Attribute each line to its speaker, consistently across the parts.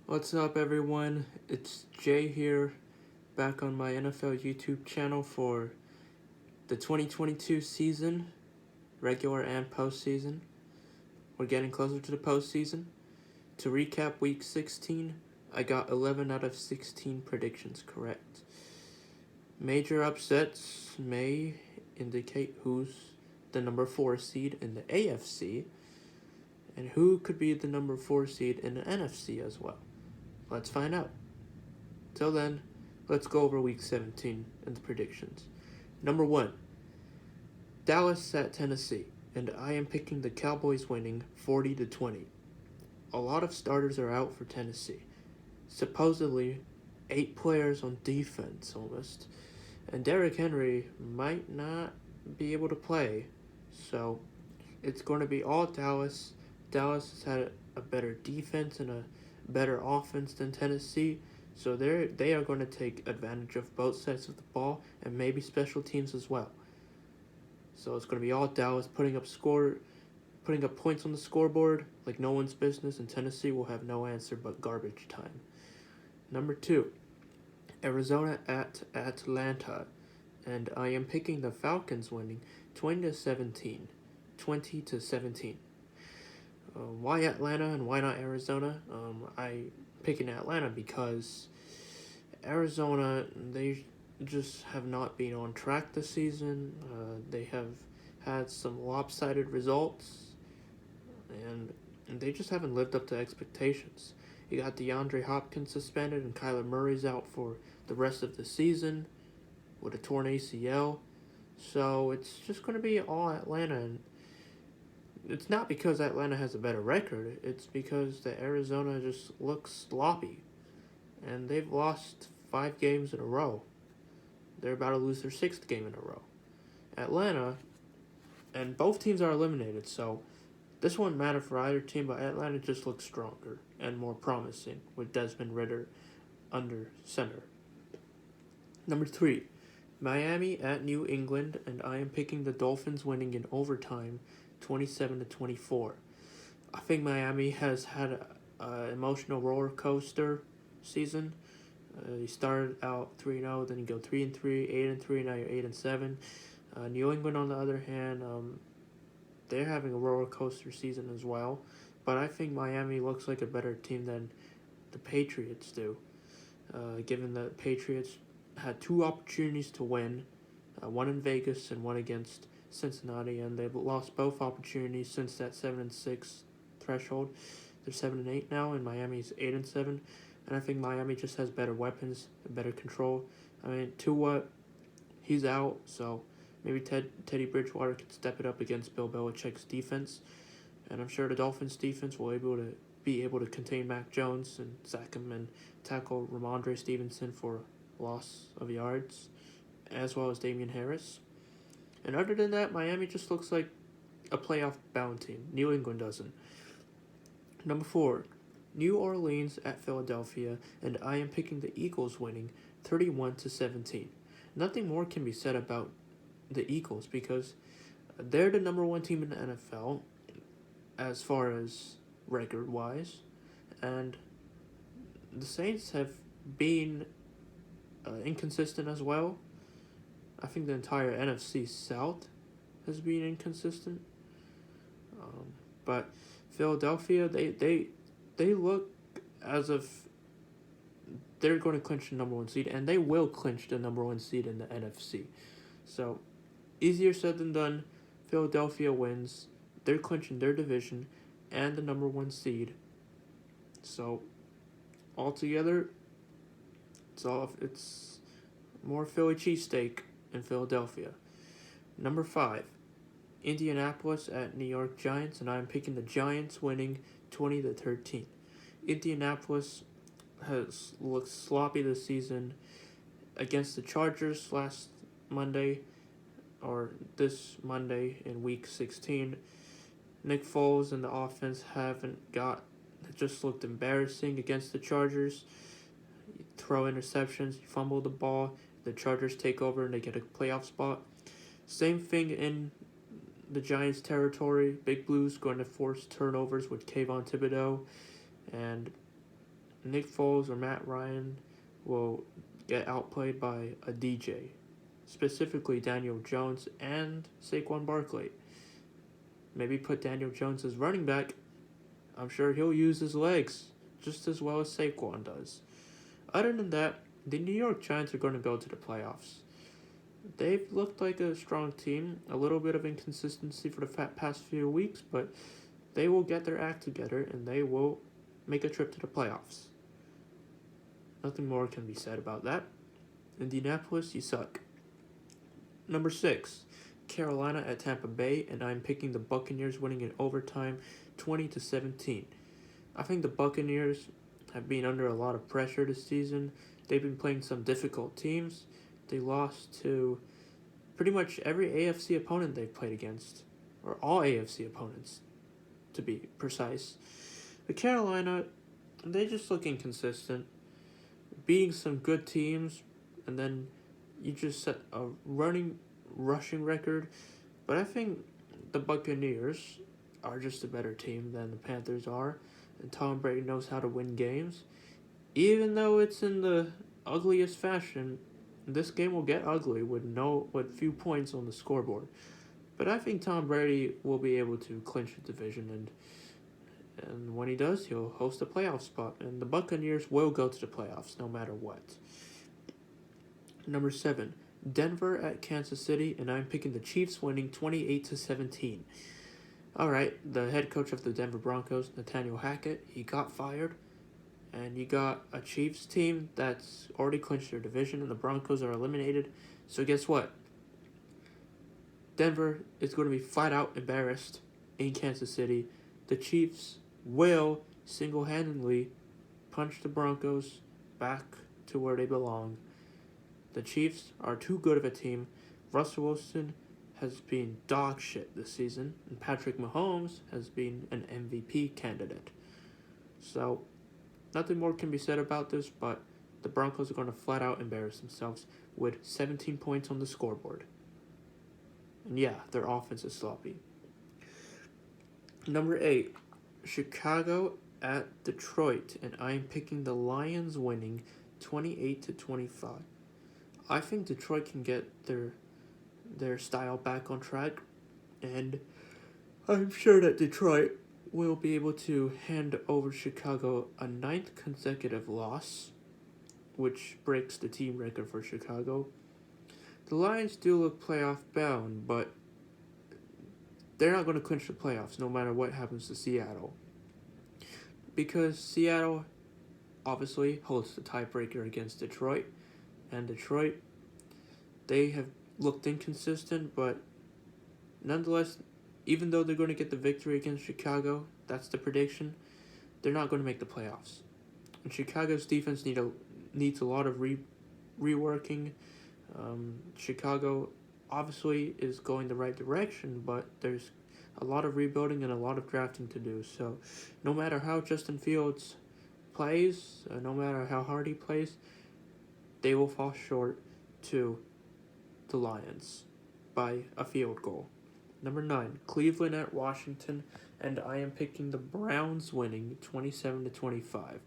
Speaker 1: What's up, everyone? It's Jay here, back on my NFL YouTube channel for the 2022 season, regular and postseason. We're getting closer to the postseason. To recap Week 16, I got 11 out of 16 predictions correct. Major upsets may indicate who's the number 4 seed in the AFC and who could be the number 4 seed in the NFC as well. Let's find out. Till then, let's go over Week 17 and the predictions. Number 1, Dallas at Tennessee, and I am picking the Cowboys winning 40-20. A lot of starters are out for Tennessee. Supposedly, 8 players on defense almost. And Derrick Henry might not be able to play. So, it's going to be all Dallas. Dallas has had a better defense and a better offense than Tennessee. So they are going to take advantage of both sides of the ball and maybe special teams as well. So it's going to be all Dallas putting up points on the scoreboard like no one's business, and Tennessee will have no answer but garbage time. Number 2, Arizona at Atlanta, and I am picking the Falcons winning 20-17. 20-17. Why Atlanta and why not Arizona? I picking Atlanta because Arizona, they just have not been on track this season. They have had some lopsided results, and they just haven't lived up to expectations. You got DeAndre Hopkins suspended, and Kyler Murray's out for the rest of the season with a torn ACL. So it's just going to be all Atlanta, and it's not because Atlanta has a better record. It's because the Arizona just looks sloppy, and they've lost 5 games in a row. They're about to lose their 6th game in a row. Atlanta, and both teams are eliminated, so this won't matter for either team, but Atlanta just looks stronger and more promising with Desmond Ridder under center. Number 3, Miami at New England, and I am picking the Dolphins winning in overtime 27-24. I think Miami has had an emotional roller coaster season. You started out 3-0, then you go 3-3, 8-3, now you're 8-7. New England, on the other hand, they're having a roller coaster season as well. But I think Miami looks like a better team than the Patriots do. Given that Patriots had 2 opportunities to win, one in Vegas and one against Cincinnati, and they've lost both opportunities since that 7-6 threshold. They're 7-8 now, and Miami's 8-7. And I think Miami just has better weapons and better control. I mean, Tua, he's out, so maybe Teddy Bridgewater can step it up against Bill Belichick's defense. And I'm sure the Dolphins' defense will be able to contain Mac Jones and sack him and tackle Ramondre Stevenson for loss of yards, as well as Damian Harris. And other than that, Miami just looks like a playoff-bound team. New England doesn't. Number 4, New Orleans at Philadelphia, and I am picking the Eagles winning 31-17. Nothing more can be said about the Eagles because they're the number 1 team in the NFL as far as record-wise, and the Saints have been inconsistent as well. I think the entire NFC South has been inconsistent. But Philadelphia, they look as if they're going to clinch the number 1 seed, and they will clinch the number 1 seed in the NFC. So, easier said than done. Philadelphia wins. They're clinching their division and the number 1 seed. So, altogether, it's more Philly cheesesteak in Philadelphia. Number 5, Indianapolis at New York Giants, and I'm picking the Giants winning 20-13. Indianapolis has looked sloppy this season against the Chargers last Monday, or this Monday in Week 16. Nick Foles and the offense just looked embarrassing against the Chargers. You throw interceptions, you fumble the ball, the Chargers take over and they get a playoff spot. Same thing in the Giants' territory. Big Blues going to force turnovers with Kayvon Thibodeau, and Nick Foles or Matt Ryan will get outplayed by a DJ, specifically Daniel Jones and Saquon Barkley. Maybe put Daniel Jones as running back. I'm sure he'll use his legs just as well as Saquon does. Other than that, the New York Giants are going to go to the playoffs. They've looked like a strong team, a little bit of inconsistency for the past few weeks, but they will get their act together and they will make a trip to the playoffs. Nothing more can be said about that. Indianapolis, you suck. Number 6, Carolina at Tampa Bay, and I'm picking the Buccaneers winning in overtime 20-17. I think the Buccaneers have been under a lot of pressure this season. They've been playing some difficult teams. They lost to pretty much every AFC opponent they've played against, or all AFC opponents, to be precise. The Carolina, they just look inconsistent, beating some good teams, and then you just set a rushing record. But I think the Buccaneers are just a better team than the Panthers are, and Tom Brady knows how to win games. Even though it's in the ugliest fashion, this game will get ugly with few points on the scoreboard. But I think Tom Brady will be able to clinch the division, and when he does, he'll host a playoff spot, and the Buccaneers will go to the playoffs no matter what. Number 7, Denver at Kansas City, and I'm picking the Chiefs winning 28-17. Alright, the head coach of the Denver Broncos, Nathaniel Hackett, he got fired. And you got a Chiefs team that's already clinched their division, and the Broncos are eliminated. So guess what? Denver is going to be flat out embarrassed in Kansas City. The Chiefs will single-handedly punch the Broncos back to where they belong. The Chiefs are too good of a team. Russell Wilson has been dog shit this season, and Patrick Mahomes has been an MVP candidate. So nothing more can be said about this, but the Broncos are going to flat out embarrass themselves with 17 points on the scoreboard. And yeah, their offense is sloppy. Number 8, Chicago at Detroit, and I'm picking the Lions winning 28-25. I think Detroit can get their style back on track, and I'm sure that Detroit will be able to hand over Chicago a 9th consecutive loss, which breaks the team record for Chicago. The Lions do look playoff bound, but they're not going to clinch the playoffs no matter what happens to Seattle. Because Seattle obviously holds the tiebreaker against Detroit, and Detroit, they have looked inconsistent, but nonetheless, even though they're going to get the victory against Chicago, that's the prediction, they're not going to make the playoffs. And Chicago's defense needs a lot of reworking. Chicago obviously is going the right direction, but there's a lot of rebuilding and a lot of drafting to do. So no matter how Justin Fields plays, no matter how hard he plays, they will fall short to the Lions by a field goal. Number 9, Cleveland at Washington, and I am picking the Browns winning 27-25.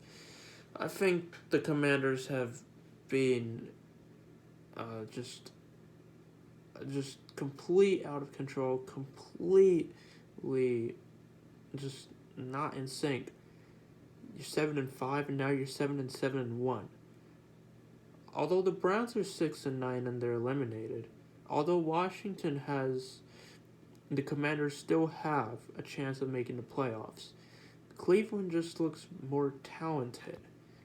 Speaker 1: I think the Commanders have been just complete out of control, completely just not in sync. You're 7-5, and now you're 7-7-1. Although the Browns are 6-9 and they're eliminated, although Washington has, the Commanders still have a chance of making the playoffs. Cleveland just looks more talented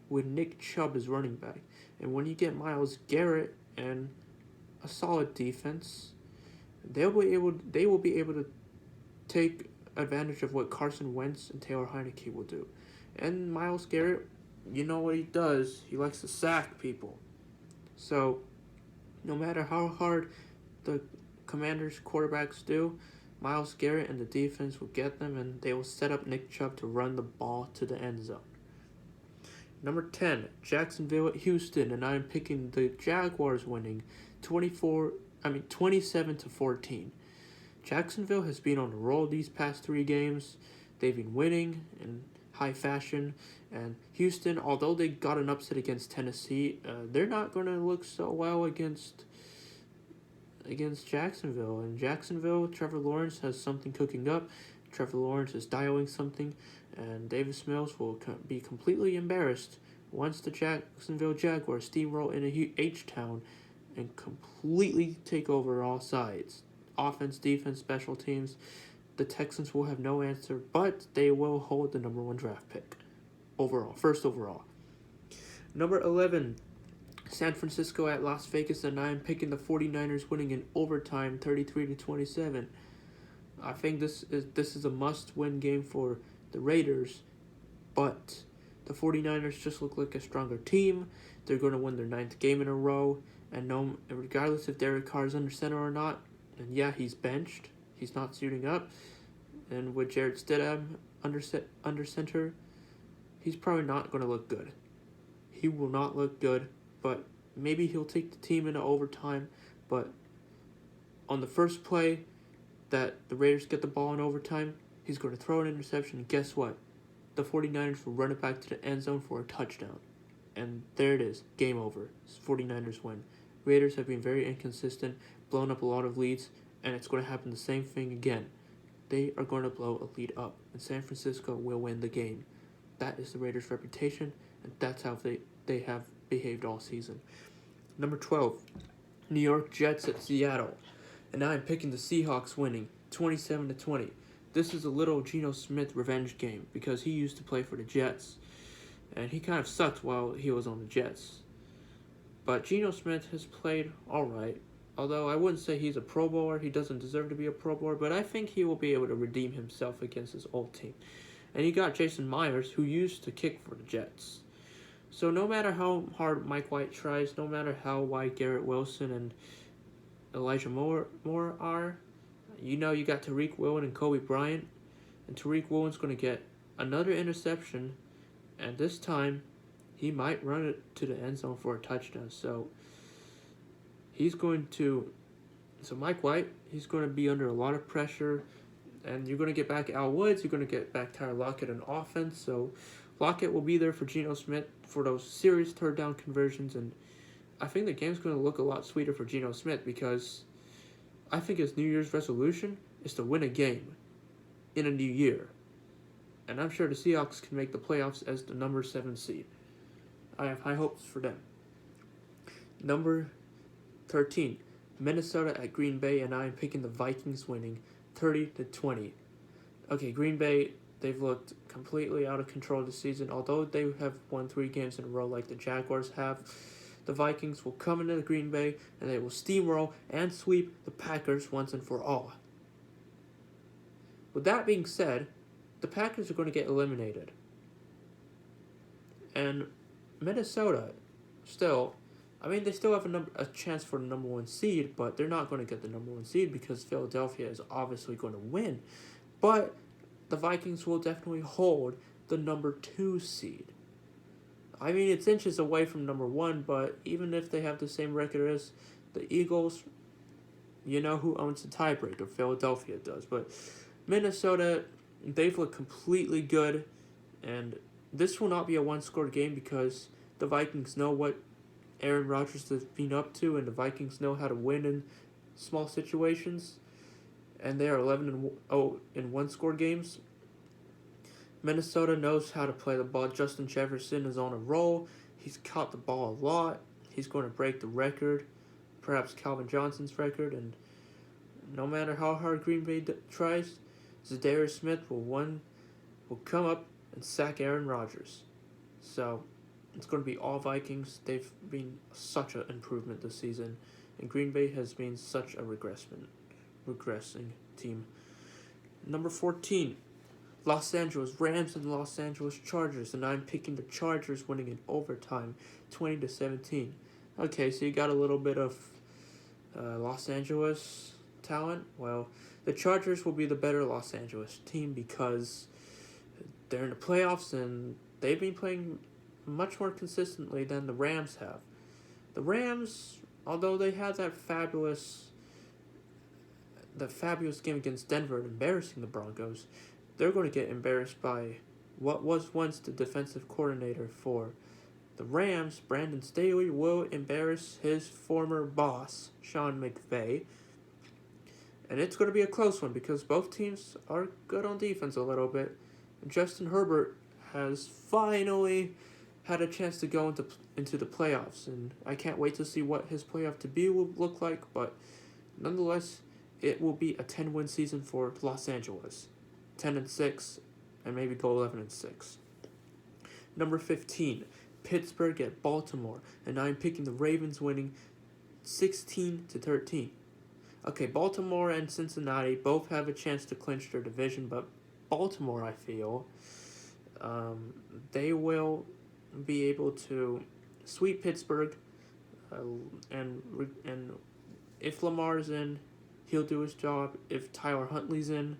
Speaker 1: with Nick Chubb as running back, and when you get Myles Garrett and a solid defense, they will be able to take advantage of what Carson Wentz and Taylor Heineke will do. And Myles Garrett, you know what he does? He likes to sack people. So, no matter how hard the Commanders' quarterbacks do, Myles Garrett and the defense will get them, and they will set up Nick Chubb to run the ball to the end zone. Number 10, Jacksonville at Houston, and I'm picking the Jaguars winning 27-14. Jacksonville has been on the roll these past 3 games. They've been winning, and high fashion. And Houston, although they got an upset against Tennessee, they're not going to look so well against Jacksonville. And Jacksonville, Trevor Lawrence has something cooking up. Trevor Lawrence is dialing something, and Davis Mills will be completely embarrassed once the Jacksonville Jaguars steamroll into H-Town and completely take over all sides. Offense, defense, special teams. The Texans will have no answer, but they will hold the number 1 draft pick. First overall. Number 11, San Francisco at Las Vegas, and I'm picking the 49ers winning in overtime 33-27. I think this is a must-win game for the Raiders, but the 49ers just look like a stronger team. They're going to win their 9th game in a row, and regardless if Derek Carr is under center or not, and yeah, he's benched, he's not suiting up, and with Jarrett Stidham under center, he's probably not going to look good. He will not look good, but maybe he'll take the team into overtime. But on the first play that the Raiders get the ball in overtime, he's going to throw an interception, and guess what? The 49ers will run it back to the end zone for a touchdown. And there it is. Game over. 49ers win. Raiders have been very inconsistent, blown up a lot of leads, and it's going to happen the same thing again. They are going to blow a lead up, and San Francisco will win the game. That is the Raiders' reputation, and that's how they have behaved all season. Number 12, New York Jets at Seattle. And now I'm picking the Seahawks winning 27-20. This is a little Geno Smith revenge game because he used to play for the Jets. And he kind of sucked while he was on the Jets. But Geno Smith has played alright. Although I wouldn't say he's a Pro Bowler. He doesn't deserve to be a Pro Bowler. But I think he will be able to redeem himself against his old team. And you got Jason Myers, who used to kick for the Jets. So no matter how hard Mike White tries, no matter how wide Garrett Wilson and Elijah Moore are, you got Tariq Woolen and Kobe Bryant. And Tariq Woolen's going to get another interception. And this time, he might run it to the end zone for a touchdown. So Mike White, he's going to be under a lot of pressure. And you're going to get back Al Woods. You're going to get back Tyler Lockett on offense. So Lockett will be there for Geno Smith for those serious third down conversions. And I think the game's going to look a lot sweeter for Geno Smith because I think his New Year's resolution is to win a game in a new year. And I'm sure the Seahawks can make the playoffs as the number 7 seed. I have high hopes for them. Number 13, Minnesota at Green Bay, and I'm picking the Vikings winning 30-20. Okay, Green Bay, they've looked completely out of control this season. Although they have won 3 games in a row like the Jaguars have, the Vikings will come into Green Bay and they will steamroll and sweep the Packers once and for all. With that being said, the Packers are going to get eliminated. And Minnesota, they still have a chance for the number 1 seed, but they're not going to get the number 1 seed because Philadelphia is obviously going to win. But the Vikings will definitely hold the number 2 seed. It's inches away from number 1, but even if they have the same record as the Eagles, you know who owns the tiebreaker? Philadelphia does. But Minnesota, they've looked completely good, and this will not be a one-score game because the Vikings know what Aaron Rodgers has been up to, and the Vikings know how to win in small situations, and they are 11-0 in one-score games. Minnesota knows how to play the ball. Justin Jefferson is on a roll. He's caught the ball a lot. He's going to break the record, perhaps Calvin Johnson's record, and no matter how hard Green Bay tries, Zadarius Smith will come up and sack Aaron Rodgers. So it's going to be all Vikings. They've been such an improvement this season, and Green Bay has been such a regressing team. Number 14, Los Angeles Rams and Los Angeles Chargers, and I'm picking the Chargers winning in overtime, 20-17. Okay, so you got a little bit of Los Angeles talent. Well, the Chargers will be the better Los Angeles team because they're in the playoffs and they've been playing much more consistently than the Rams have. The Rams, although they had that fabulous game against Denver, embarrassing the Broncos, they're going to get embarrassed by what was once the defensive coordinator for the Rams, Brandon Staley, will embarrass his former boss, Sean McVay. And it's going to be a close one because both teams are good on defense a little bit. Justin Herbert has finally had a chance to go into the playoffs, and I can't wait to see what his playoff debut will look like, but nonetheless, it will be a 10-win season for Los Angeles. 10-6, and maybe go 11-6. Number 15, Pittsburgh at Baltimore, and I'm picking the Ravens winning 16-13. Okay, Baltimore and Cincinnati both have a chance to clinch their division, but Baltimore, I feel, they will be able to sweep Pittsburgh, and if Lamar's in, he'll do his job. If Tyler Huntley's in,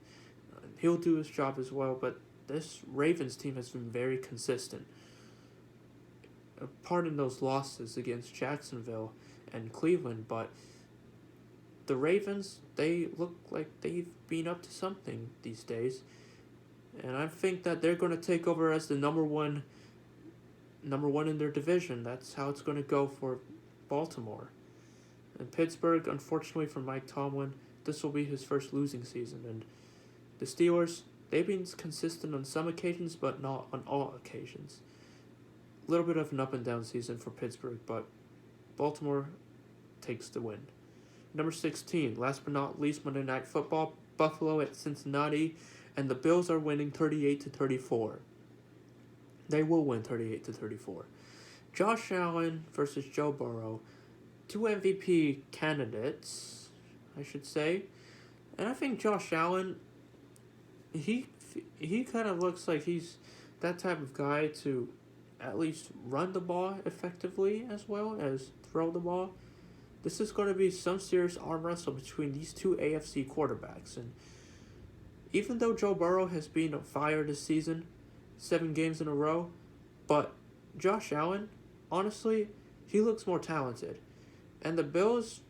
Speaker 1: he'll do his job as well. But this Ravens team has been very consistent. Pardon those losses against Jacksonville and Cleveland, but the Ravens, they look like they've been up to something these days. And I think that they're going to take over as the number one in their division. That's how it's going to go for Baltimore. And Pittsburgh, unfortunately for Mike Tomlin, this will be his first losing season. And the Steelers, they've been consistent on some occasions, but not on all occasions. A little bit of an up and down season for Pittsburgh, but Baltimore takes the win. Number 16, last but not least, Monday Night Football, Buffalo at Cincinnati, and the Bills are winning 38-34. They will win 38-34. Josh Allen versus Joe Burrow, two MVP candidates, I should say. And I think Josh Allen, he kind of looks like he's that type of guy to at least run the ball effectively as well as throw the ball. This is going to be some serious arm wrestle between these two AFC quarterbacks. And even though Joe Burrow has been on fire this season, 7 games in a row, but Josh Allen, honestly, he looks more talented. And the Bills,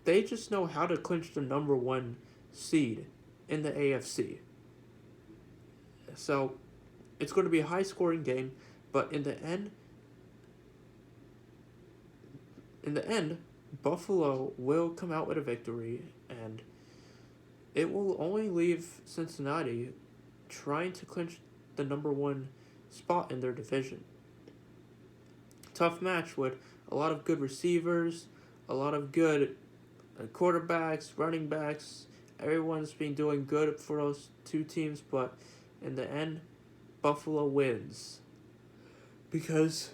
Speaker 1: they just know how to clinch the number 1 seed in the AFC. So it's going to be a high-scoring game, but in the end, Buffalo will come out with a victory, and it will only leave Cincinnati trying to clinch the number 1 spot in their division. Tough match with a lot of good receivers, a lot of good quarterbacks, running backs. Everyone's been doing good for those two teams, but in the end, Buffalo wins because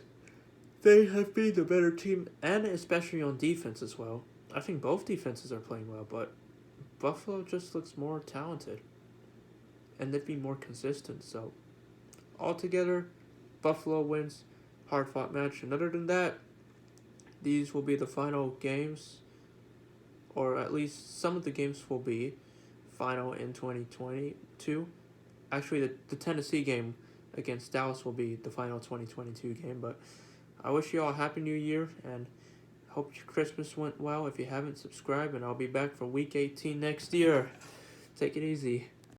Speaker 1: they have been the better team, and especially on defense as well. I think both defenses are playing well, but Buffalo just looks more talented, and they've been more consistent. So, altogether, Buffalo wins. Hard-fought match. And other than that, these will be the final games, or at least some of the games will be final in 2022. Actually, the Tennessee game against Dallas will be the final 2022 game, but I wish you all a Happy New Year, and hope your Christmas went well. If you haven't, subscribe, and I'll be back for Week 18 next year. Take it easy.